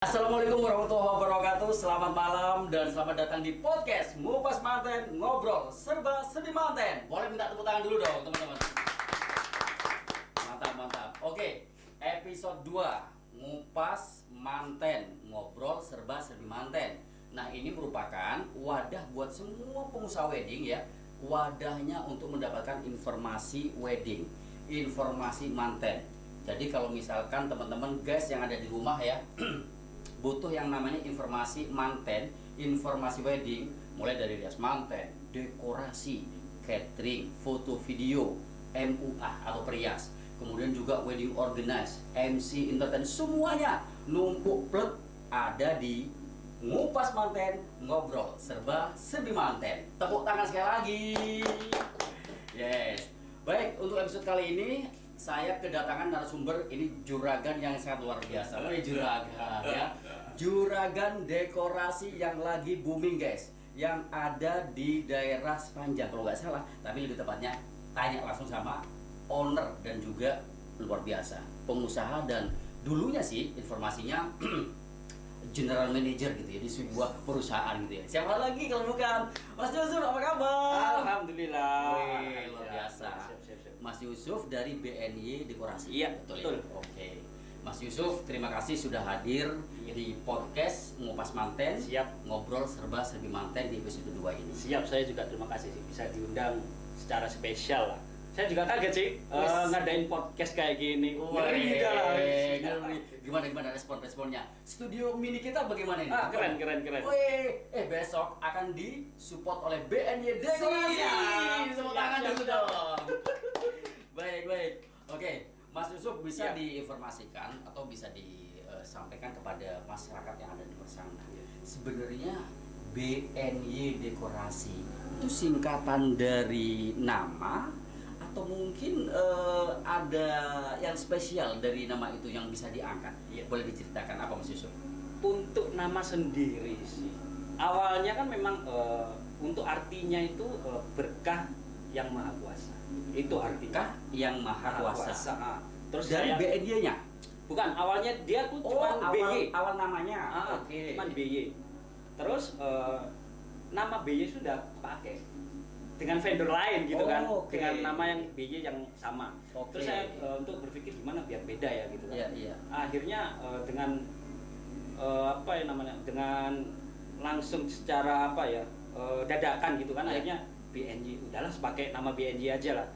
Assalamualaikum warahmatullahi wabarakatuh. Selamat malam dan selamat datang di podcast Ngupas Manten, ngobrol serba sedih manten. Boleh minta tepuk tangan dulu dong teman-teman. Mantap. Oke, episode 2 Ngupas Manten, ngobrol serba sedih manten. Nah, ini merupakan wadah buat semua pengusaha wedding ya. Wadahnya untuk mendapatkan informasi wedding, informasi manten. Jadi kalau misalkan teman-teman guys yang ada di rumah ya butuh yang namanya informasi manten, informasi wedding, mulai dari rias manten, dekorasi, catering, foto video, MUA atau perias, kemudian juga wedding organize, MC, entertain, semuanya numpuk plek ada di Ngupas Manten, ngobrol serba sedih manten. Tepuk tangan sekali lagi. Yes. Baik, untuk episode kali ini saya kedatangan narasumber, ini juragan yang sangat luar biasa. Ini juragan ya. Juragan dekorasi yang lagi booming guys, yang ada di daerah Sepanjang kalau nggak salah, tapi lebih tepatnya tanya langsung sama owner dan juga luar biasa pengusaha, dan dulunya sih informasinya general manager gitu ya di sebuah perusahaan gitu ya. Siapa lagi kalau bukan Mas Yusuf, apa kabar? Alhamdulillah. Wih, luar biasa. Siap. Mas Yusuf dari BNY Dekorasi. Iya, betul. Ya? Oke. Mas Yusuf, terima kasih sudah hadir di podcast Ngupas Manten. Siap. Ngobrol serba serbi manten di episode 2 ini. Siap, saya juga terima kasih sih bisa diundang secara spesial lah. Saya juga kaget sih ngadain podcast kayak gini. Ngeri dah. Gimana responnya? Studio mini kita bagaimana ini? Keren. Wih, besok akan disupport oleh BNY Dekorasi. Tepuk tangan dulu dong. Baik. Oke, Mas Yusuf bisa diinformasikan atau bisa disampaikan kepada masyarakat yang ada di luar sana. Sebenarnya BNY Dekorasi itu singkatan dari nama atau mungkin ada yang spesial dari nama itu yang bisa diangkat? Boleh diceritakan apa Mas Yusuf? Untuk nama sendiri sih, awalnya kan memang untuk artinya itu berkah yang maha kuasa. Itu artinya yang maha kuasa. Terus dari BNY-nya? Bukan, awalnya dia tuh cuma BY. Awal namanya. Oke. Cuman BY. Terus nama BY sudah pakai dengan vendor lain gitu kan, dengan nama yang BY yang sama. Terus saya untuk berpikir gimana biar beda ya gitu kan. Iya. Akhirnya dengan dengan langsung secara dadakan gitu kan, akhirnya BNY, udahlah pakai nama BNY aja lah.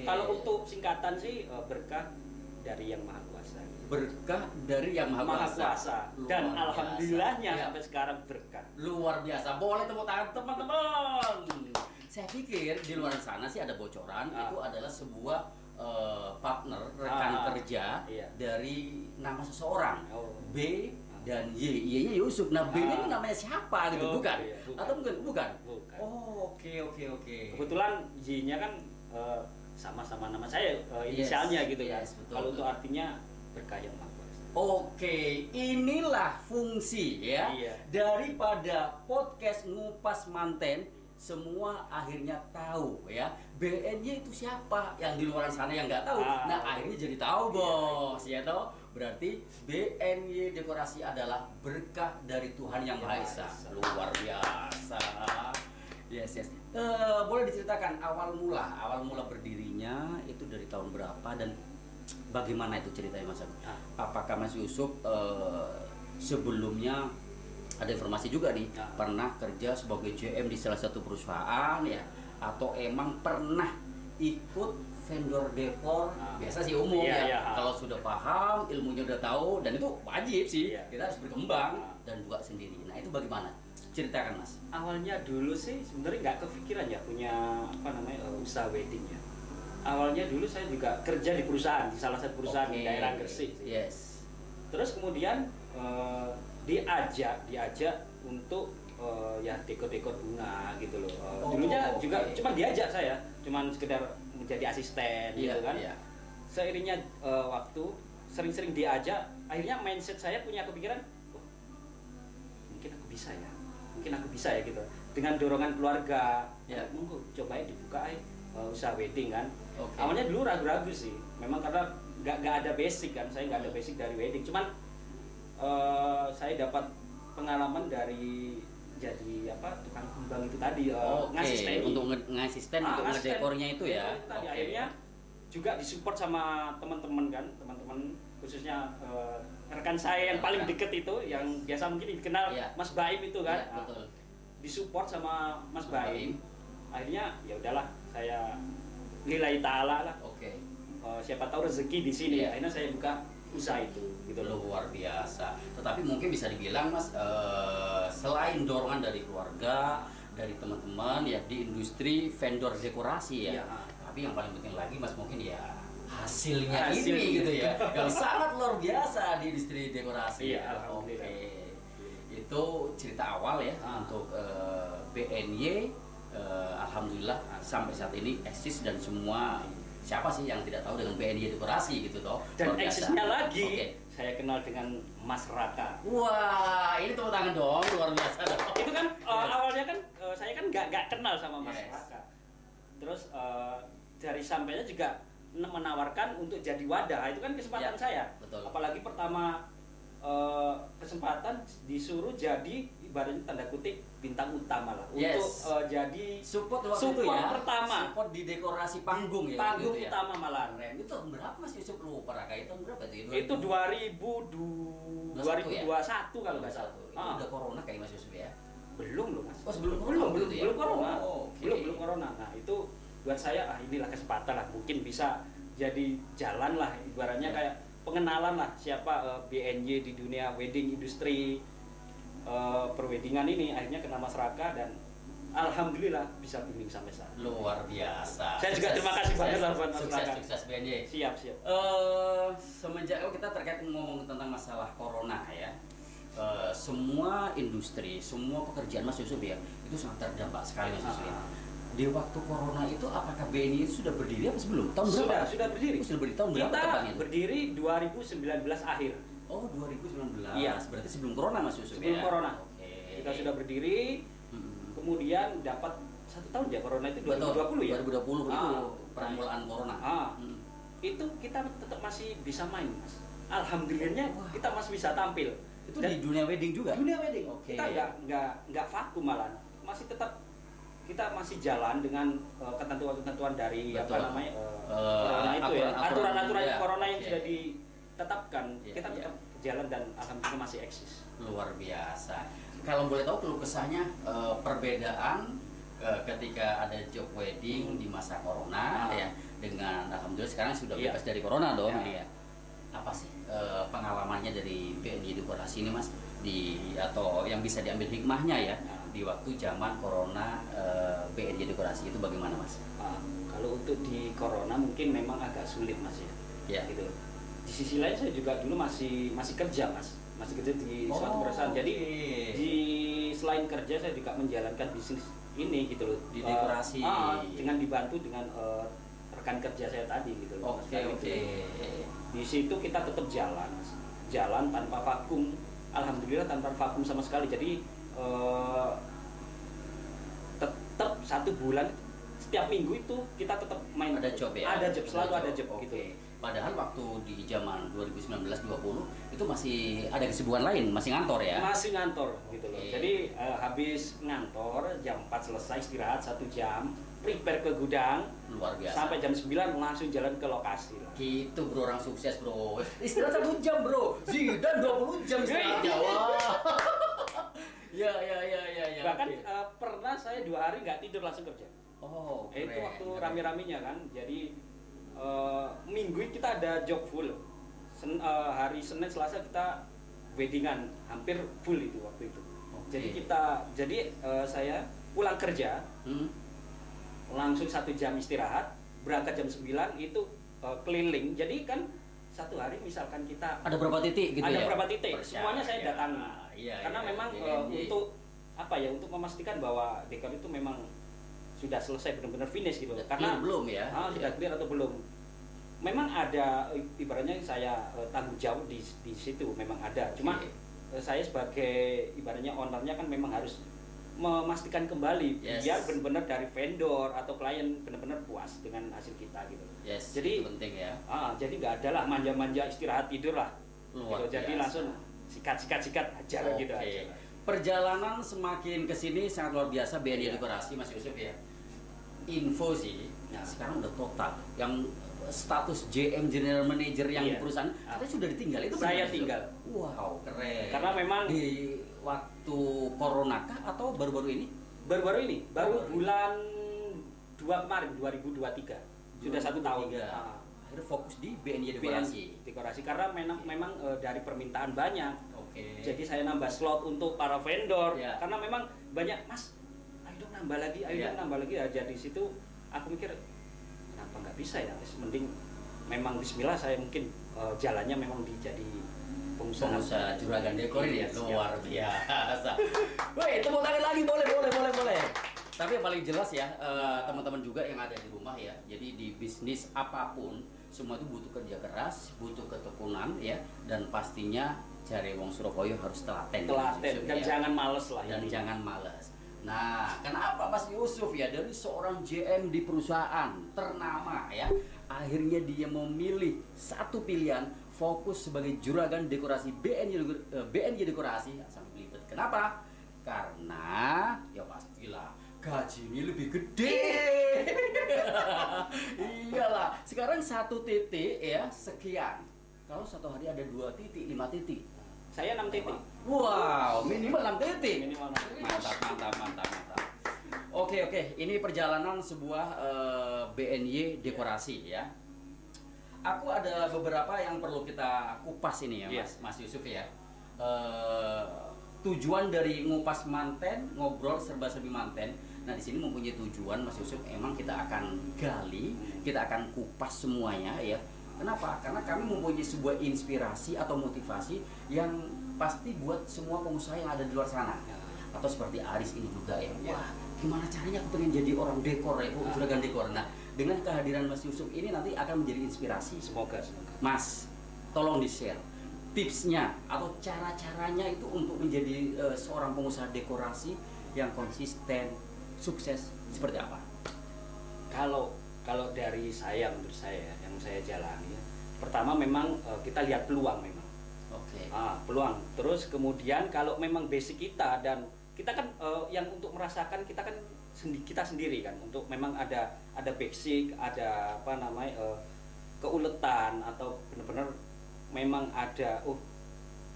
Kalau untuk singkatan sih berkah dari yang maha kuasa. Berkah dari yang maha kuasa. Dan alhamdulillahnya sampai sekarang berkah. Luar biasa. Boleh tepuk tangan teman-teman. Saya pikir di luar sana sih ada bocoran, itu adalah sebuah partner rekan kerja dari nama seseorang. B dan Y. Y-nya Yusuf. Nah, B-nya ini namanya siapa gitu? Bukan. Atau bukan? Oke. Kebetulan Y-nya kan sama-sama nama saya, inisialnya gitu kan. Kalau untuk artinya berkah yang maha kuasa. Oke, inilah fungsi ya daripada podcast Ngupas Manten. Semua akhirnya tahu ya BNY itu siapa, yang di luar sana yang nggak tahu. Nah, akhirnya jadi tahu bos ya toh. Berarti BNY Dekorasi adalah berkah dari Tuhan yang Maha Esa. Luar biasa. Yes. Boleh diceritakan awal mula berdirinya itu dari tahun berapa dan bagaimana itu ceritanya Mas? Apakah Mas Yusuf sebelumnya ada informasi juga nih pernah kerja sebagai GM di salah satu perusahaan ya, atau emang pernah ikut vendor dekor? Biasa sih umum kalau sudah paham, ilmunya udah tahu, dan itu wajib sih kita harus berkembang dan buka sendiri. Nah, itu bagaimana? Ceritakan Mas. Awalnya dulu sih sebenarnya nggak kepikiran ya punya usaha wedding ya. Awalnya dulu saya juga kerja di perusahaan, di salah satu perusahaan di daerah Gresik. Yes. Terus kemudian diajak untuk dekor bunga gitu loh. Dulunya juga cuma diajak saya, cuman sekedar menjadi asisten gitu kan. Seiringnya waktu sering-sering diajak, akhirnya mindset saya punya kepikiran, mungkin aku bisa ya gitu. Dengan dorongan keluarga, monggo cobain dibuka usaha wedding kan. Awalnya dulu ragu-ragu sih, memang karena nggak ada basic kan, saya nggak ada basic dari wedding, cuman saya dapat pengalaman dari jadi tukang kembang itu tadi, ngasih stand untuk ngasih stand untuk ngedekornya itu ya. Itu tadi akhirnya juga disupport sama teman-teman kan, teman-teman khususnya rekan saya yang paling deket itu, yang biasa mungkin dikenal Mas Baim itu kan, betul. disupport sama Mas Baim. Akhirnya ya udahlah, saya lillahi ta'ala lah. Siapa tahu rezeki di sini. Akhirnya saya buka usaha itu, gitu loh. Luar biasa. Tetapi mungkin bisa dibilang Mas, selain dorongan dari keluarga, dari teman-teman ya di industri vendor dekorasi ya. Tapi yang paling penting lagi Mas mungkin ya hasilnya ini gitu ya, yang sangat luar biasa di industri dekorasi. Itu cerita awal ya untuk BNY. Alhamdulillah sampai saat ini eksis dan semua. Siapa sih yang tidak tahu dengan BNY dekorasi gitu toh? Dan eksisnya lagi, saya kenal dengan Mas Raka. Wah, ini tepuk tangan dong, luar biasa dong. Itu kan awalnya kan saya kan nggak kenal sama Mas Raka. Terus dari sampainya juga menawarkan untuk jadi wadah, itu kan kesempatan saya. Betul. Apalagi pertama kesempatan disuruh jadi ibaratnya tanda kutip bintang utama lah untuk jadi support pertama, support di dekorasi panggung ya, panggung gitu utama malah. Itu tahun berapa Mas Yusuf, lupa Raka, itu tahun berapa itu 2021 kalau nggak salah. Itu udah corona kayak Mas Yusuf ya? Belum loh Mas. Sebelum corona. Belum corona. Nah itu buat saya inilah kesempatan lah, mungkin bisa jadi jalan lah, ibaratnya kayak pengenalan lah siapa BNY di dunia wedding industri, perweddingan ini. Akhirnya kenal Mas Raka dan alhamdulillah bisa booming sampai saat. Luar biasa. Saya juga terima kasih banget buat Mas Raka. Sukses BNY. Siap. Semenjak kita terkait ngomong tentang masalah corona ya, semua industri, semua pekerjaan Mas Yusuf ya, itu sangat terdampak sekali Mas Yusuf ya. Di waktu corona itu apakah BNY itu sudah berdiri apa sebelum? Tahun berapa? Sudah berdiri. Sudah berdiri tahun berapa tepatnya? Kita berdiri 2019 akhir. Oh, 2019. Iya. Berarti sebelum corona Mas Yusuf. Sebelum corona. Kita sudah berdiri. Kemudian dapat 1 tahun ya corona itu 2020 ya. 2020 itu permulaan corona. Itu kita tetap masih bisa main, Mas. Alhamdulillahnya kita masih bisa tampil. Itu di dunia wedding juga? Dunia wedding. Kita nggak vakum malah. Masih tetap kita masih jalan dengan ketentuan-ketentuan dari corona itu ya, aturan-aturan corona yang sudah ditetapkan. Kita tetap jalan dan alhamdulillah masih eksis. Luar biasa. Kalau boleh tahu keluh kesahnya, perbedaan ketika ada job wedding di masa corona ya dengan alhamdulillah sekarang sudah bebas dari corona dong ya. Apa sih pengalamannya dari BNY dekorasi ini Mas, atau yang bisa diambil hikmahnya ya di waktu zaman corona, BNY dekorasi itu bagaimana Mas? Kalau untuk di corona mungkin memang agak sulit Mas ya. Gitu. Di sisi lain saya juga dulu masih kerja Mas, masih kerja di suatu perusahaan. Jadi di selain kerja saya juga menjalankan bisnis ini gitu loh, di dekorasi dengan dibantu dengan rekan kerja saya tadi gitu loh. Di situ kita tetap jalan tanpa vakum, alhamdulillah tanpa vakum sama sekali. Jadi tetap 1 bulan setiap minggu itu kita tetap main, ada job ya, ada job, selalu ada job gitu. Padahal waktu di zaman 2019-20 itu masih ada kesibukan lain, masih ngantor ya? Masih ngantor gitu loh. Jadi habis ngantor jam 4 selesai istirahat 1 jam, prepare ke gudang. Luar biasa. Sampai jam 9 langsung jalan ke lokasi lah. Gitu bro, orang sukses bro. Istirahat 1 jam bro, Zidane 20 jam istirahatnya. Ya. Bahkan pernah saya 2 hari nggak tidur langsung kerja. Keren. Itu waktu rame-ramenya kan. Jadi minggu kita ada job full. Hari Senin Selasa kita weddingan hampir full itu waktu itu. Jadi saya pulang kerja langsung 1 jam istirahat, berangkat jam 9 itu keliling. Jadi kan 1 hari misalkan kita ada berapa titik gitu ya? Ada berapa titik, semuanya saya datangi. Karena memang untuk untuk memastikan bahwa dekor itu memang sudah selesai benar-benar finish gitu. Karena belum ya? Sudah clear atau belum? Memang ada ibaratnya saya tanggung jawab di situ, memang ada. Cuma saya sebagai ibaratnya ownernya kan memang harus memastikan kembali biar benar-benar dari vendor atau klien benar-benar puas dengan hasil kita gitu. Jadi itu penting ya. Jadi nggak ada lah manja-manja istirahat tidur lah. Luar gitu. Jadi langsung sikat aja gitu aja. Perjalanan semakin kesini sangat luar biasa BNY Dekorasi Mas Yusuf ya. Info sih, sekarang udah total. Yang status JM General Manager yang di perusahaan, katanya sudah ditinggal itu. Saya tinggal. Wow, keren. Karena memang di waktu corona kah atau baru-baru ini? Baru bulan 2 kemarin 2023. Sudah 1 tahun. Akhirnya fokus di BNY Dekorasi karena memang dari permintaan banyak. Oke. Jadi saya nambah slot untuk para vendor karena memang banyak, Mas, ayo dong nambah lagi ya. Jadi situ aku mikir kenapa nggak bisa ya? Mending memang bismillah saya mungkin jalannya memang jadi pengusaha juragan dekor ini ya. Luar biasa. Woi, tepuk tangan lagi, boleh. Tapi yang paling jelas ya, teman-teman juga yang ada di rumah ya. Jadi di bisnis apapun, semua itu butuh kerja keras, butuh ketekunan ya, dan pastinya cari wong Surabaya harus telaten dan jangan males lah. Dan jangan males. Nah, kenapa Mas Yusuf ya dari seorang JM di perusahaan ternama ya, akhirnya dia memilih satu pilihan fokus sebagai juragan dekorasi BNY Dekorasi sampai belibet. Kenapa? Karena ya pastilah gaji ini lebih gede. Iyalah, sekarang 1 titik ya sekian. Kalau satu hari ada 2 titik, 5 titik. Saya 6 titik. Wow, minimal 6 titik. Minimal 6. Mantap. Oke, ini perjalanan sebuah BNY Dekorasi ya. Aku ada beberapa yang perlu kita kupas ini ya, Mas Yusuf ya. Tujuan dari ngupas manten, ngobrol serba-serbi manten. Nah, di sini mempunyai tujuan Mas Yusuf, emang kita akan gali, kita akan kupas semuanya ya. Kenapa? Karena kami mempunyai sebuah inspirasi atau motivasi yang pasti buat semua pengusaha yang ada di luar sana. Atau seperti Aris ini juga ya. Wah, gimana caranya aku pengen jadi orang dekor ya, juragan dekor. Nah, dengan kehadiran Mas Yusuf ini nanti akan menjadi inspirasi. Semoga. Mas, tolong di-share tipsnya atau cara-caranya itu untuk menjadi seorang pengusaha dekorasi yang konsisten, sukses seperti apa? Kalau dari saya, menurut saya yang saya jalani, pertama memang kita lihat peluang memang. Oke. Peluang. Terus kemudian kalau memang basic kita dan kita kan yang untuk merasakan kita kan kita sendiri kan, untuk memang ada basic, ada apa namanya keuletan atau benar-benar memang ada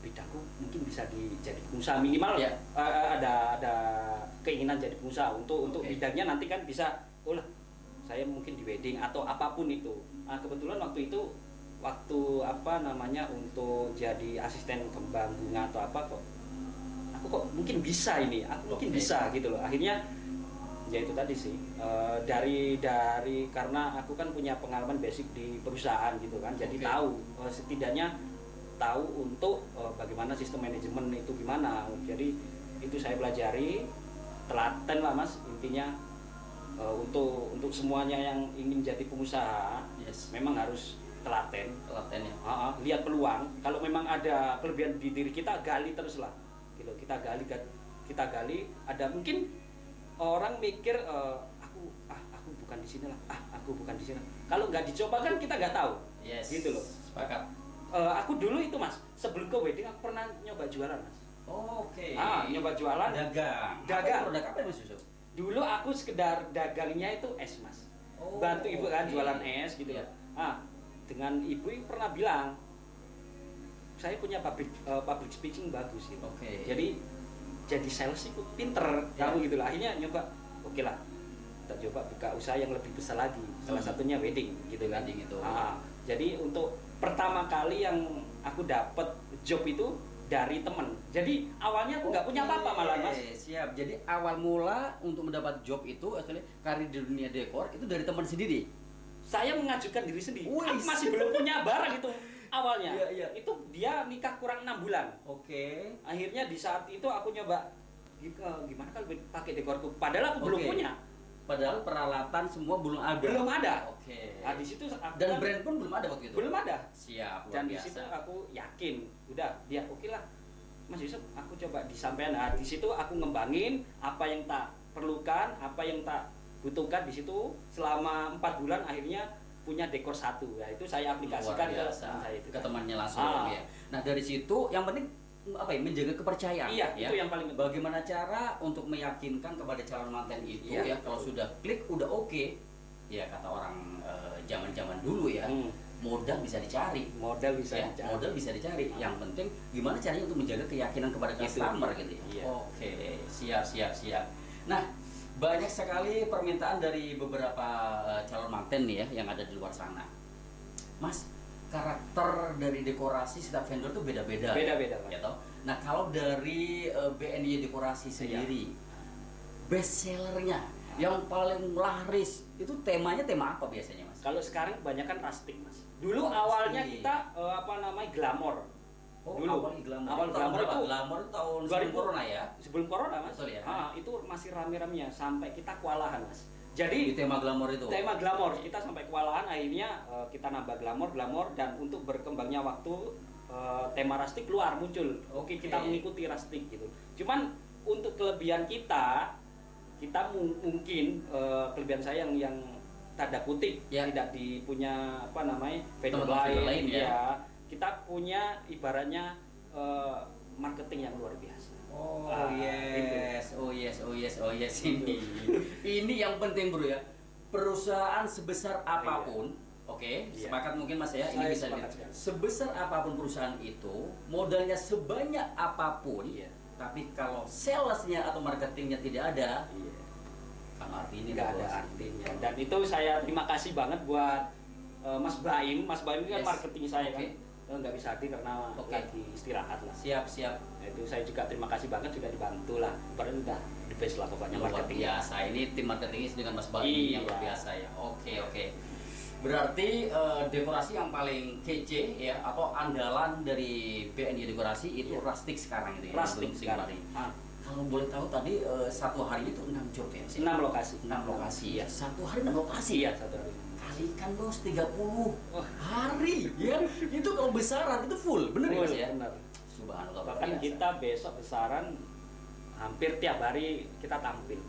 bidangku mungkin bisa jadi pengusaha minimal ada keinginan jadi pengusaha untuk bidangnya nanti kan bisa saya mungkin di wedding atau apapun itu. Kebetulan waktu itu apa namanya untuk jadi asisten kembang bunga atau apa aku kok mungkin bisa ini, aku mungkin bisa gitu loh. Akhirnya ya itu tadi sih dari karena aku kan punya pengalaman basic di perusahaan gitu kan, jadi tahu setidaknya tahu untuk bagaimana sistem manajemen itu gimana. Jadi itu saya pelajari, telaten lah Mas intinya. Untuk semuanya yang ingin jadi pengusaha memang harus telaten ya. Lihat peluang, kalau memang ada kelebihan di diri kita gali terus lah gitu. Kita gali ada mungkin orang mikir aku bukan di sini lah, aku bukan di sini. Kalau nggak dicoba kan kita nggak tahu. Gitu loh. Sepakat. Aku dulu itu Mas, sebelum ke wedding aku pernah nyoba jualan Mas. Nyoba jualan. Dagang. Produk apa Mas Yusuf? Dulu aku sekedar dagangnya itu es Mas. Bantu ibu kan jualan es gitu ya. Dengan ibu pernah bilang saya punya public speaking bagus gitu. Jadi sales itu pinter kamu gitu lah. Akhirnya nyoba, oke lah kita coba buka usaha yang lebih besar lagi, salah satunya wedding gitu kan. Jadi untuk pertama kali yang aku dapat job itu dari temen. Jadi awalnya aku nggak punya apa-apa malah Mas. Siap. Jadi awal mula untuk mendapat job itu, karir di dunia dekor itu dari teman sendiri. Saya mengajukan diri sendiri. Aku masih belum punya barang itu awalnya. Itu dia nikah kurang 6 bulan. Akhirnya di saat itu aku nyoba gimana kalau pakai dekorku. Padahal aku belum punya. Padahal peralatan semua belum ada. Di situ dan brand pun belum ada waktu itu. Belum ada. Siap. Dan di situ aku yakin, udah dia lah. Mas Yusuf, aku coba disampaikan. Di situ aku ngembangin apa yang tak perlukan, apa yang tak butuhkan di situ selama 4 bulan akhirnya punya dekor 1. Ya itu saya aplikasikan ke temannya langsung ya. Nah, dari situ yang penting apa ya, menjaga kepercayaan. Iya, ya. itu yang paling penting. Bagaimana cara untuk meyakinkan kepada calon manten itu ya kalau sudah klik udah oke, ya kata orang zaman-zaman dulu ya, modal bisa dicari. Modal bisa ya, dicari. modal bisa dicari. Yang penting gimana caranya untuk menjaga keyakinan kepada customer gitu ya. Iya. Oke, siap. Nah, banyak sekali permintaan dari beberapa calon manten nih ya yang ada di luar sana. Mas, karakter dari dekorasi setiap vendor tuh beda-beda. Beda-beda, ya toh. Nah, kalau dari BNY Dekorasi sendiri, best sellernya yang paling laris itu temanya tema apa biasanya, Mas? Kalau sekarang kebanyakan rustic, Mas. Dulu awalnya kita glamour. Oh, dulu awal glamour. Awal glamour itu glamour tahun sebelum corona ya. Sebelum corona, Mas. Betul ya. Itu masih rame-ramenya sampai kita kewalahan, Mas. Jadi di tema glamour itu. Tema glamour kita sampai kewalahan, akhirnya kita nambah glamour dan untuk berkembangnya waktu tema rustic keluar muncul. Oke, kita mengikuti rustic gitu. Cuman untuk kelebihan kita mungkin kelebihan saya yang tanda kutip tidak dipunya vendor lain ya. Kita punya ibaratnya marketing yang luar biasa. Oh yes ini yang penting bro ya. Perusahaan sebesar apapun, sepakat mungkin Mas ya, ini bisa sebesar apapun perusahaan itu, modalnya sebanyak apapun, tapi kalau salesnya atau marketingnya tidak ada, kan artinya nggak ada artinya. Dan itu saya terima kasih banget buat Mas Baim. Mas Baim itu kan marketing saya kan. Nggak bisa hadir karena lagi istirahat lah. Siap. Nah, itu saya juga terima kasih banget, juga dibantu lah. Padahal udah the best lah pokoknya marketing. Biasa ini tim marketingnya dengan Mas Baim yang luar biasa ya. Oke. Berarti dekorasi yang paling kece ya atau andalan dari BNY Dekorasi itu rustic sekarang itu ya. Rustic sekarang. Kalau boleh tahu tadi satu hari itu 6 job ya? 6 lokasi. 6 lokasi ya. Satu hari 6 lokasi. Iya, satu hari. Kalikan bos 30 hari ya. Itu kalau besaran itu full, bener ya Mas ya? Benar. Subhanallah. Bahkan kita besok besaran hampir tiap hari kita tampil.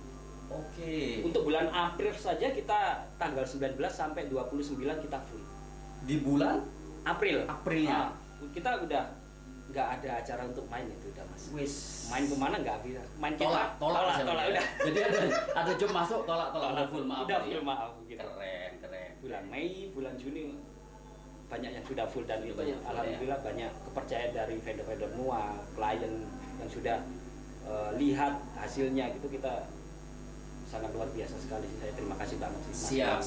Untuk bulan April saja kita tanggal 19 sampai 29 kita full. Di bulan Aprilnya. Kita udah nggak ada acara untuk main itu udah Mas. Main kemana nggak bisa. Main tolak udah. Jadi ada job masuk tolak udah full maaf. Udah full maaf gitu. Keren. Bulan Mei, bulan Juni banyak yang sudah full dan itu alhamdulillah banyak kepercayaan dari vendor-vendor semua, klien yang sudah lihat hasilnya gitu, kita sangat luar biasa sekali. Saya terima kasih banget sih. Siap.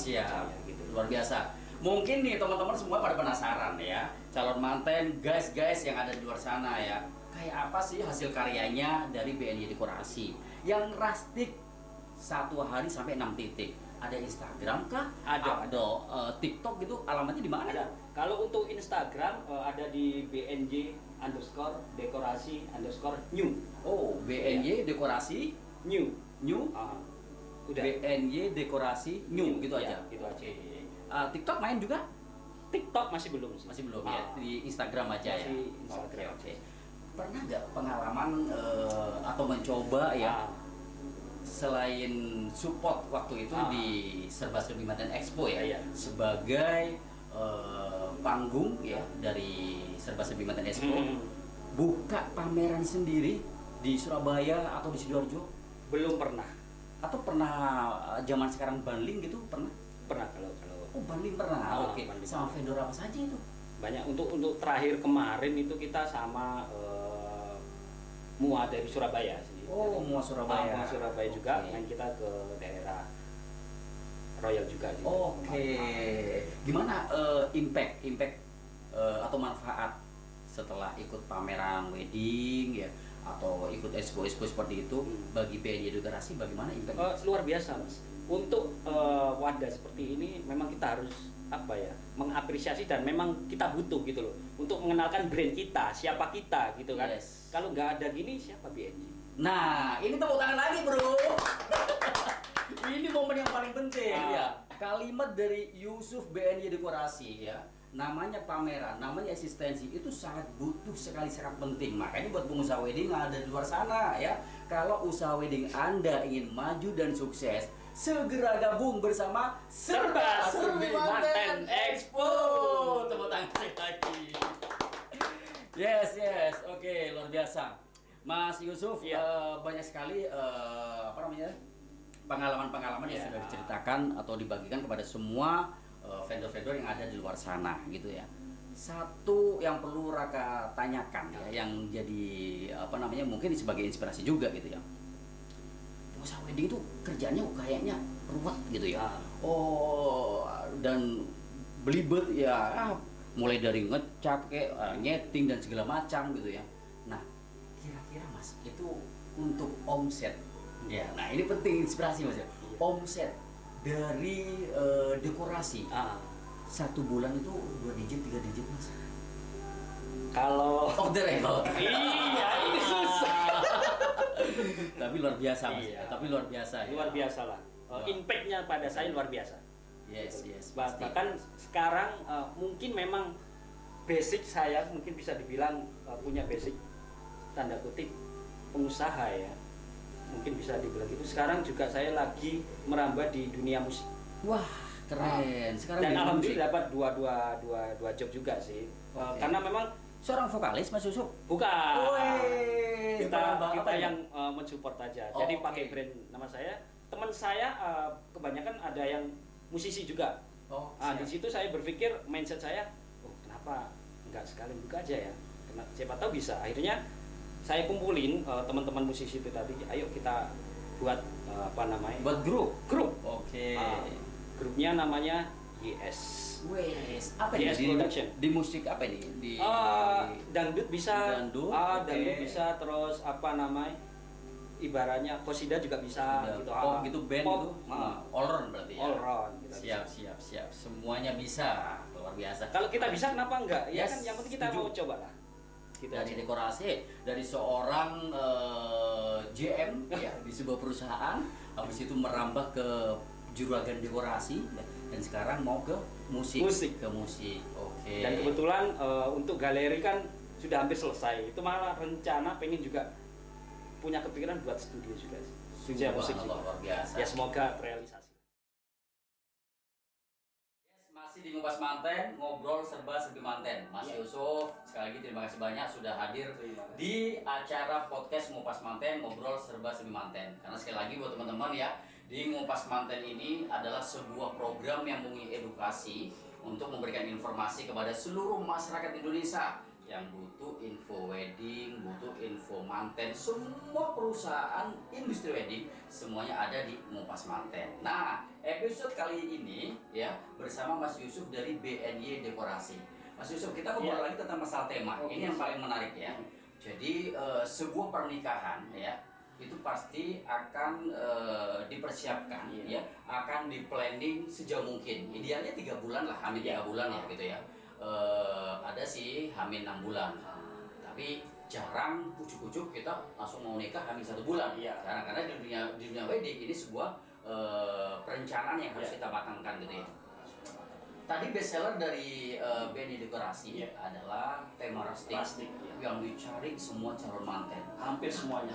Gitu. Luar biasa. Mungkin nih teman-teman semua pada penasaran ya, calon manten, guys yang ada di luar sana ya, kayak apa sih hasil karyanya dari BNY Dekorasi yang rustic satu hari sampai 6 titik. Ada Instagram kah? Ada TikTok gitu, alamatnya di mana? Ada. Kalau untuk Instagram ada di BNY_dekorasi_new. Oh, BNY Dekorasi New. Udah. BNY Dekorasi New gitu aja. Gitu aja. TikTok main juga? TikTok masih belum ya. Di Instagram aja ya. Instagram. Oke. Pernah nggak pengalaman atau mencoba ya? Selain support waktu itu di Serba-Serbi Manten Expo ya, sebagai panggung ya dari Serba-Serbi Manten Expo, buka pameran sendiri di Surabaya atau di Sidoarjo? Belum pernah. Atau pernah zaman sekarang bundling gitu pernah? Pernah kalau bundling pernah. Oke. Sama vendor apa saja itu? Banyak. Untuk terakhir kemarin itu kita sama MUA dari Surabaya sih. MUA Surabaya. MUA Surabaya juga. Main kita ke daerah Royal juga. Gimana impact atau manfaat setelah ikut pameran wedding ya atau ikut expo seperti itu bagi BNY Dekorasi, bagaimana impact? Luar biasa Mas. Untuk wadah seperti ini memang kita harus mengapresiasi dan memang kita butuh gitu loh untuk mengenalkan brand kita, siapa kita gitu kan. Kalau nggak ada gini siapa BNY? Nah, ini tepuk tangan lagi bro. Ini momen yang paling penting ya. Kalimat dari Yusuf BNY Dekorasi ya. Namanya pameran, namanya eksistensi itu sangat butuh sekali, sangat penting. Makanya buat pengusaha wedding yang ada di luar sana ya, kalau usaha wedding Anda ingin maju dan sukses, segera gabung bersama Serba-Serbi Manten Expo. Tepuk tangan lagi. Yes, oke, luar biasa. Mas Yusuf, banyak sekali apa namanya pengalaman-pengalaman yang sudah diceritakan atau dibagikan kepada semua vendor-vendor yang ada di luar sana, gitu ya. Satu yang perlu Raka tanyakan ya, yang jadi apa namanya mungkin sebagai inspirasi juga gitu ya. Pengusaha wedding itu kerjanya kayaknya ruwet gitu ya. Oh, dan belibet ya, mulai dari ngecat kayak nyeting dan segala macam gitu ya. Nah, kira-kira Mas itu untuk omset ya, nah ini penting inspirasi Mas ya. Omset dari dekorasi satu bulan itu 2 digit 3 digit Mas. Kalau Order record. Iya, ini susah. Tapi luar biasa Mas. Iya. Tapi luar biasa. Luar biasa lah. Impact-nya pada saya luar biasa. Yes. Bahkan sekarang mungkin memang basic saya mungkin bisa dibilang punya basic tanda kutip pengusaha ya. Mungkin bisa dibilang itu. Sekarang juga saya lagi merambah di dunia musik. Wah, keren. Sekarang dan alhamdulillah dapat dua job juga sih. Karena memang seorang vokalis Mas Yusuf? Bukan. Wey, kita yang mensupport aja. Jadi pakai brand nama saya. Teman saya kebanyakan ada yang musisi juga. Di situ saya berpikir mindset saya, kenapa nggak sekali buka aja ya? Siapa tahu bisa. Akhirnya saya kumpulin teman-teman musisi itu tadi. Ayo kita buat apa namanya? Buat grup. Oke. Grupnya namanya YS. Apa YS ini? Production. Di musik apa ini? Dangdut bisa. Dangdut bisa, terus apa namanya? Ibaratnya qosidah juga bisa gitu. Gitu band pop, itu. All round berarti ya. All round. Siap. Semuanya bisa. Luar biasa. Kalau kita bisa kenapa enggak? Ya kan yang penting kita mau coba lah. Gitu dari dekorasi, dari seorang GM ya di sebuah perusahaan, habis itu merambah ke juragan dekorasi dan sekarang mau ke musik. Oke. Dan kebetulan untuk galeri kan sudah hampir selesai. Itu malah rencana pengen juga punya kepikiran buat studio juga sih. Studio musik juga. Luar biasa. Ya semoga terrealisasi. Masih di Ngupas Manten, ngobrol serba serbi Manten. Mas Yusuf, sekali lagi terima kasih banyak sudah hadir di acara podcast Ngupas Manten, ngobrol serba serbi Manten. Karena sekali lagi buat teman-teman ya, di Ngupas Manten ini adalah sebuah program yang mengedukasi untuk memberikan informasi kepada seluruh masyarakat Indonesia yang butuh info wedding, butuh info manten, semua perusahaan industri wedding semuanya ada di Ngupas Manten. Nah, episode kali ini ya bersama Mas Yusuf dari BNY Dekorasi. Mas Yusuf, kita ngobrol lagi tentang masalah tema. Ini yang paling menarik ya. Jadi sebuah pernikahan ya itu pasti akan dipersiapkan ya, akan di planning sejauh mungkin. Idealnya 3 bulan lah, hampir 3 bulan ya gitu ya. Ada sih hamil 6 bulan, tapi jarang ujuk-ujuk kita langsung mau nikah hamil 1 bulan. Karena di dunia wedding ini sebuah perencanaan yang harus kita matangkan gitu ya. Tadi bestseller dari BNY Dekorasi adalah tema rustic yang dicari semua calon manten, hampir semuanya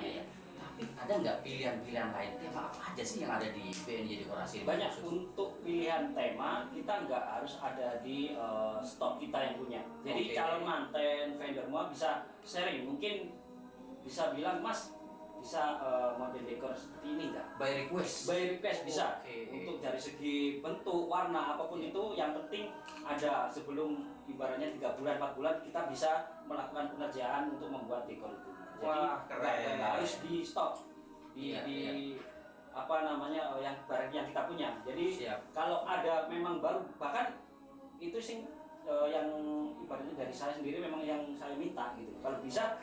ya. Tapi ada nggak pilihan-pilihan lain, tema apa aja sih yang ada di BNY Dekorasi? Banyak. Untuk pilihan tema kita nggak harus ada di stok kita yang punya. Jadi calon manten, vendor semua bisa sharing. Mungkin bisa bilang, Mas bisa model dekor seperti ini nggak? By request Bisa. Untuk dari segi bentuk, warna, apapun itu, yang penting ada sebelum ibaratnya 3 bulan, 4 bulan kita bisa melakukan pengerjaan untuk membuat dekor itu. Jadi keren. harus di stok di apa namanya yang barang yang kita punya. Jadi kalau ada memang baru, bahkan itu sing yang ibaratnya dari saya sendiri memang yang saya minta gitu. Kalau bisa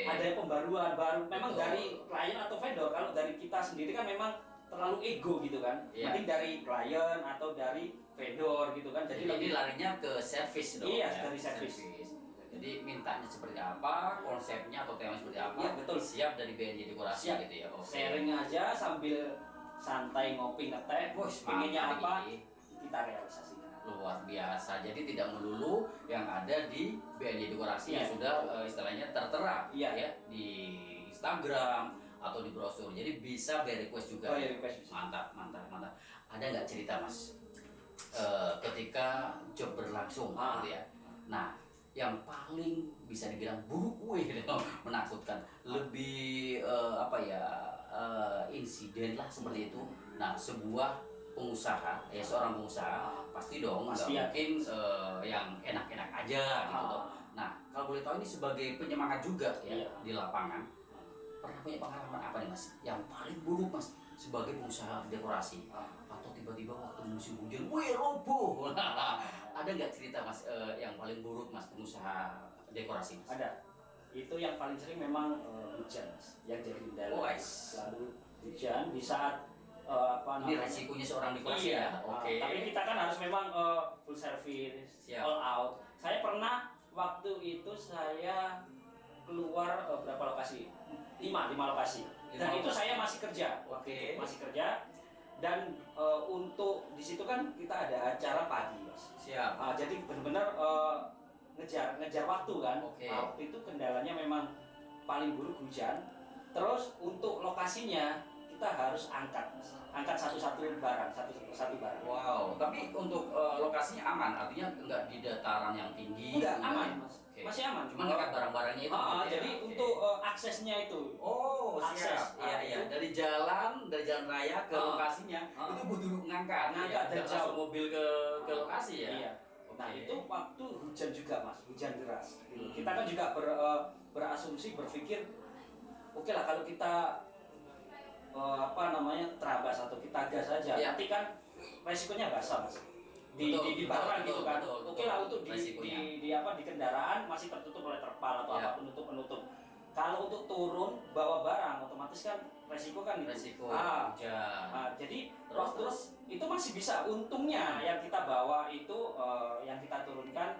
ada pembaruan baru memang dari klien atau vendor. Kalau dari kita sendiri kan memang terlalu ego gitu kan. Mending dari klien atau dari vendor gitu kan. Jadi lebih larinya ke service dong. Dari service. Jadi mintanya seperti apa, konsepnya atau tema seperti apa, betul. Siap dari BNY Dekorasi gitu ya. Sharing aja sambil santai ngopi ngeteh, pinginnya apa kita realisasikan. Luar biasa. Jadi tidak melulu yang ada di BNY Dekorasi yang sudah istilahnya tertera ya di Instagram atau di brosur. Jadi bisa by request juga. Mantap. Ada nggak cerita Mas ketika job berlangsung gitu ya? Nah, yang paling bisa dibilang buruk, menakutkan, lebih insiden lah seperti itu. Nah, sebuah pengusaha, seorang pengusaha pasti dong nggak mungkin yang enak-enak aja gitu loh. Nah, kalau boleh tahu ini sebagai penyemangat juga ya di lapangan, pernah punya pengalaman apa nih Mas yang paling buruk Mas sebagai pengusaha dekorasi, atau tiba-tiba waktu musim hujan, roboh? Ada nggak cerita Mas yang paling buruk Mas pengusaha dekorasi Mas? Ada. Itu yang paling sering memang hujan Mas, yang jadi kendala. Selalu hujan di saat ini resikonya seorang dekorasi ya. Oke. Tapi kita kan harus memang full service, all out. Saya pernah waktu itu saya keluar berapa lokasi? 5 lokasi. Dan itu saya masih kerja. Masih kerja. Dan untuk di situ kan kita ada acara pagi, Mas. Siap. Jadi benar-benar ngejar waktu kan. Waktu itu kendalanya memang paling buruk hujan. Terus untuk lokasinya kita harus angkat satu barang. Wow, tapi untuk lokasinya aman, artinya enggak di dataran yang tinggi? Enggak, aman Mas. Masih aman. Cuma angkat barang-barangnya itu. Jadi untuk aksesnya itu. Siap. Iya. Dari jalan raya ke lokasinya itu butuh ngangkat dan jauh mobil ke lokasi ya. Iya. Nah, itu waktu hujan juga Mas, hujan deras. Kita kan juga berasumsi berpikir oke lah kalau kita terabas atau kita gas saja, nanti kan resikonya basah Mas. Di barang gitu kan. Oke lah untuk di kendaraan masih tertutup oleh terpal atau apa penutup. Kalau untuk turun bawa barang otomatis kan resiko kan resiko. Jadi terus itu masih bisa, untungnya yang kita bawa itu yang kita turunkan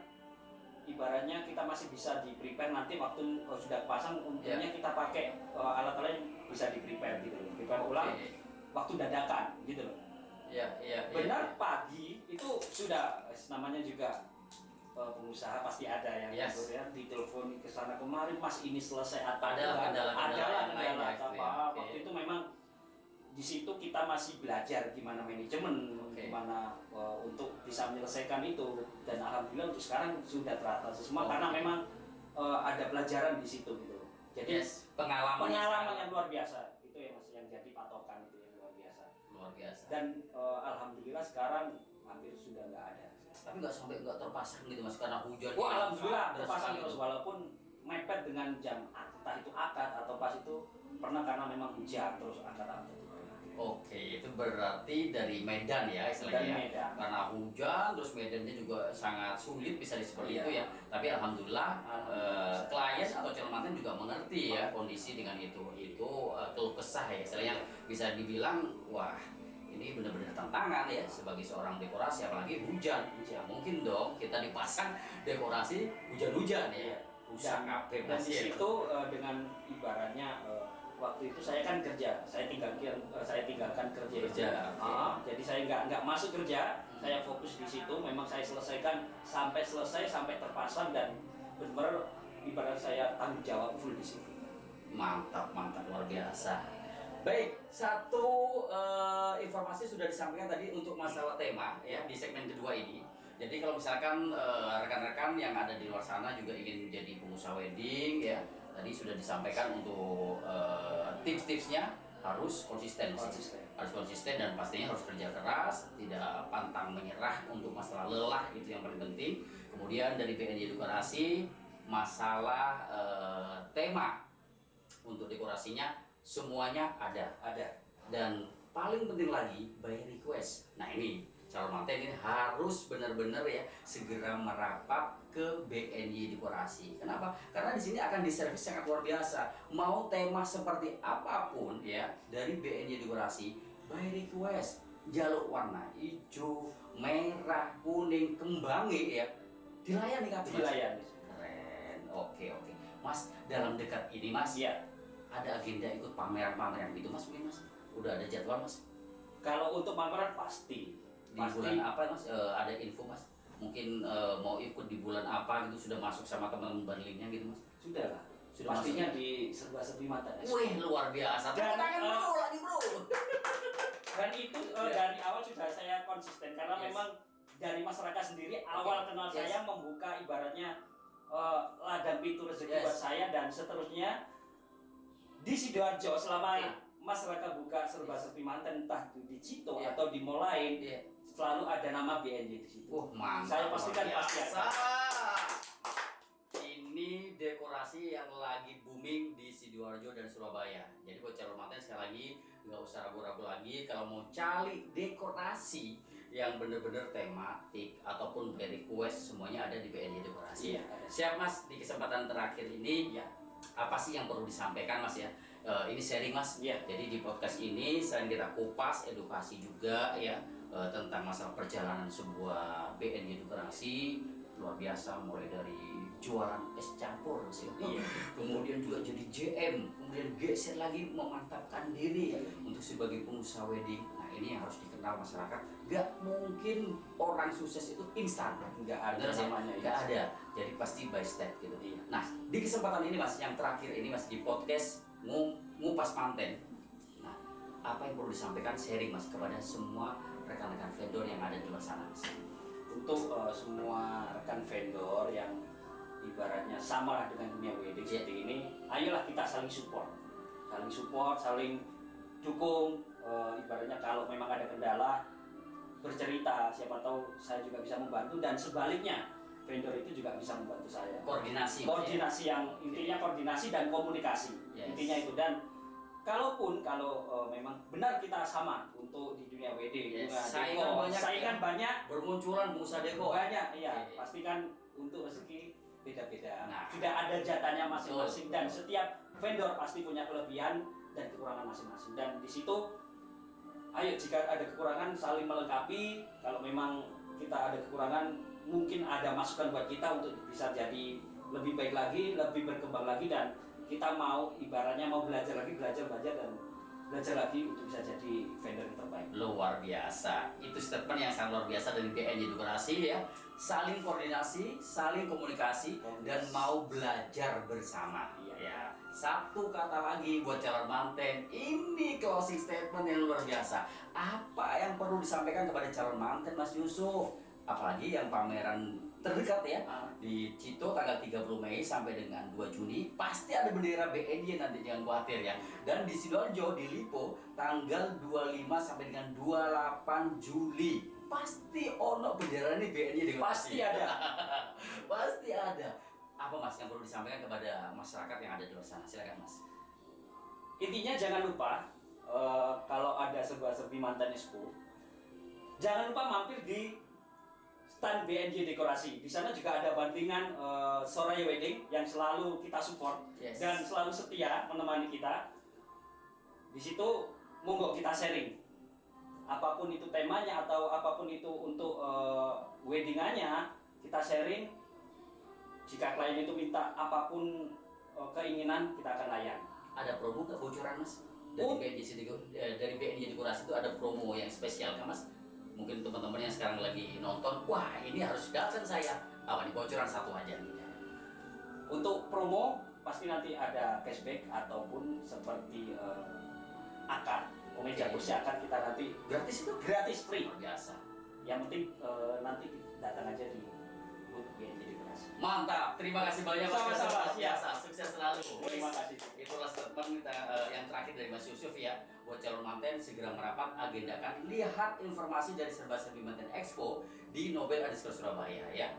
ibaratnya kita masih bisa di prepare nanti waktu sudah pasang, untungnya kita pakai alat-alat yang bisa di prepare gitu loh, prepare ulang waktu dadakan gitu loh. Benar. Pagi itu sudah namanya juga pengusaha pasti ada yang ditelepon ke sana kemarin Mas ini selesai atau ada apa. Waktu itu memang di situ kita masih belajar gimana manajemen, gimana untuk bisa menyelesaikan itu, dan alhamdulillah untuk sekarang sudah teratasi semua karena memang ada pelajaran di situ gitu. Jadi pengalaman yang luar biasa itu ya Mas, yang jadi patokan itu yang luar biasa. Dan alhamdulillah sekarang hampir sudah nggak ada. Tapi nggak terpasang gitu Mas karena hujan. Alhamdulillah terpasang terus, walaupun mepet dengan jam entah itu akad atau pas itu pernah karena memang hujan terus akad. Oke, itu berarti dari Medan ya istilahnya. Karena hujan terus medannya juga sangat sulit bisa seperti itu ya. Tapi alhamdulillah klien atau calon manten juga mengerti ya kondisi dengan itu. Itu keluh kesah ya istilahnya, bisa dibilang wah ini benar-benar tantangan ya sebagai seorang dekorasi, apalagi hujan. Mungkin dong kita dipasang dekorasi hujan-hujan ya. Rusak kabeh dan di situ dengan ibaratnya waktu itu saya kan kerja, saya tinggalkan kerja. Jadi saya nggak masuk kerja, saya fokus di situ. Memang saya selesaikan sampai selesai, sampai terpasang, dan benar-benar ibarat saya tanggung jawab full di situ. Mantap luar biasa. Baik, satu informasi sudah disampaikan tadi untuk masalah tema ya di segmen kedua ini. Jadi kalau misalkan rekan-rekan yang ada di luar sana juga ingin menjadi pengusaha wedding ya, tadi sudah disampaikan untuk tips-tipsnya harus konsisten, dan pastinya harus kerja keras, tidak pantang menyerah untuk masalah lelah, itu yang paling penting. Kemudian dari BNJ Dekorasi masalah tema untuk dekorasinya semuanya ada, dan paling penting lagi by request. Nah ini calon manten ini harus benar-benar ya segera merapat ke BNY Dekorasi. Kenapa? Karena di sini akan diservis sangat luar biasa. Mau tema seperti apapun ya dari BNY Dekorasi by request, jaluk warna hijau, merah, kuning, kembangi ya dilayani kabeh. Dilayani. Keren. Oke. Mas, dalam dekat ini Mas ya ada agenda ikut pameran-pameran gitu Mas mungkin Mas? Udah ada jadwal Mas? Kalau untuk pameran pasti. Di bulan apa Mas? Ada info Mas? Mungkin mau ikut di bulan apa gitu, sudah masuk sama teman-teman Berlinnya gitu Mas? Sudah lah. Pastinya di serba-serbi mata. Wih luar biasa. Dan bro. Dan itu dari awal sudah saya konsisten karena memang dari masyarakat sendiri awal kenal saya membuka ibaratnya ladang pintu rezeki buat saya dan seterusnya di Sidoarjo selama Mas Raka buka serba-serbi manten entah di Cito atau di mall lain selalu ada nama BNJ di situ. Mantap. Saya pastikan pasti ada. Ini dekorasi yang lagi booming di Sidoarjo dan Surabaya. Jadi buat calon manten sekali lagi nggak usah ragu-ragu lagi kalau mau cari dekorasi yang bener-bener tematik ataupun request semuanya ada di BNJ Dekorasi. Siap Mas, di kesempatan terakhir ini apa sih yang perlu disampaikan Mas ya? Ini sharing Mas. Jadi di podcast ini selain kita kupas edukasi juga ya tentang masalah perjalanan sebuah BNJ Dekorasi luar biasa, mulai dari jualan es campur sih. Kemudian juga jadi JM, kemudian geser lagi memantapkan diri untuk sebagai pengusaha wedding. Nah ini yang harus dikenal masyarakat. Gak mungkin orang sukses itu instan, nggak ada namanya, nggak ada. Jadi pasti by step gitu. Nah di kesempatan ini Mas, yang terakhir ini Mas di podcast ngupas manten. Nah apa yang perlu disampaikan sharing Mas kepada semua rekan-rekan vendor yang ada di luar sana Mas? Untuk semua rekan vendor yang ibaratnya sama dengan dunia wedding seperti ini, ayolah kita saling support, saling dukung. Ibaratnya kalau memang ada kendala bercerita, siapa tahu saya juga bisa membantu dan sebaliknya vendor itu juga bisa membantu saya. Koordinasi yang intinya koordinasi dan komunikasi, intinya itu. Dan kalau memang benar kita sama untuk di dunia wedding, saingan banyak, bermunculan pengusaha deko banyak, pasti kan untuk rezeki beda-beda. Sudah ada jatahnya masing-masing dan setiap vendor pasti punya kelebihan dan kekurangan masing-masing. Dan di situ, ayo jika ada kekurangan saling melengkapi. Kalau memang kita ada kekurangan, mungkin ada masukan buat kita untuk bisa jadi lebih baik lagi, lebih berkembang lagi, dan kita mau ibaratnya mau belajar lagi dan belajar lagi untuk bisa jadi vendor yang terbaik. Luar biasa. Itu statement yang sangat luar biasa dari BNJ Dekorasi ya. Saling koordinasi, saling komunikasi, dan mau belajar bersama. Ya. Satu kata lagi buat calon manten. Ini closing statement yang luar biasa. Apa yang perlu disampaikan kepada calon manten Mas Yusuf? Apalagi yang pameran terdekat ya di Cito tanggal 30 Mei sampai dengan 2 Juni pasti ada bendera BNJ nanti, jangan khawatir ya. Dan di Sidoarjo di Lipo tanggal 25 sampai dengan 28 Juli pasti ono bendera ini BNJ pasti ada. Pasti ada. Apa Mas yang perlu disampaikan kepada masyarakat yang ada di luar sana? Silakan Mas. Intinya jangan lupa kalau ada serba-serbi mantan expo, jangan lupa mampir di stand BNJ Dekorasi. Di sana juga ada bantingan Soraya Wedding yang selalu kita support dan selalu setia menemani kita. Di situ monggo kita sharing. Apapun itu temanya atau apapun itu untuk weddingannya, kita sharing. Jika klien itu minta apapun keinginan, kita akan layan. Ada promo nggak bocoran Mas? Dari BNJ Dekorasi itu ada promo yang spesial kan Mas? Mungkin teman-teman yang sekarang lagi nonton, wah ini harus datang saya. Apa nih bocoran satu aja nih? Untuk promo pasti nanti ada cashback ataupun seperti akad, meja kursi akad kita nanti gratis, itu gratis free. Biasa. Yang penting nanti datang aja di booth BNJ Dekorasi. Mantap, terima kasih banyak Mas. Sama-sama, biasa, sukses selalu. Terima kasih. Itulah statement kita yang terakhir dari Mas Yusuf ya. Buat calon manten segera merapat, agendakan, lihat informasi dari serba-serbi manten expo di Nobel_Surabaya ya.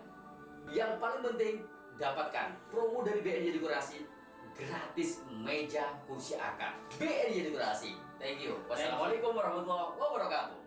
Yang paling penting dapatkan promo dari BNJ Dekorasi, gratis meja kursi akad BNJ Dekorasi. Thank you. Wassalamualaikum warahmatullahi wabarakatuh.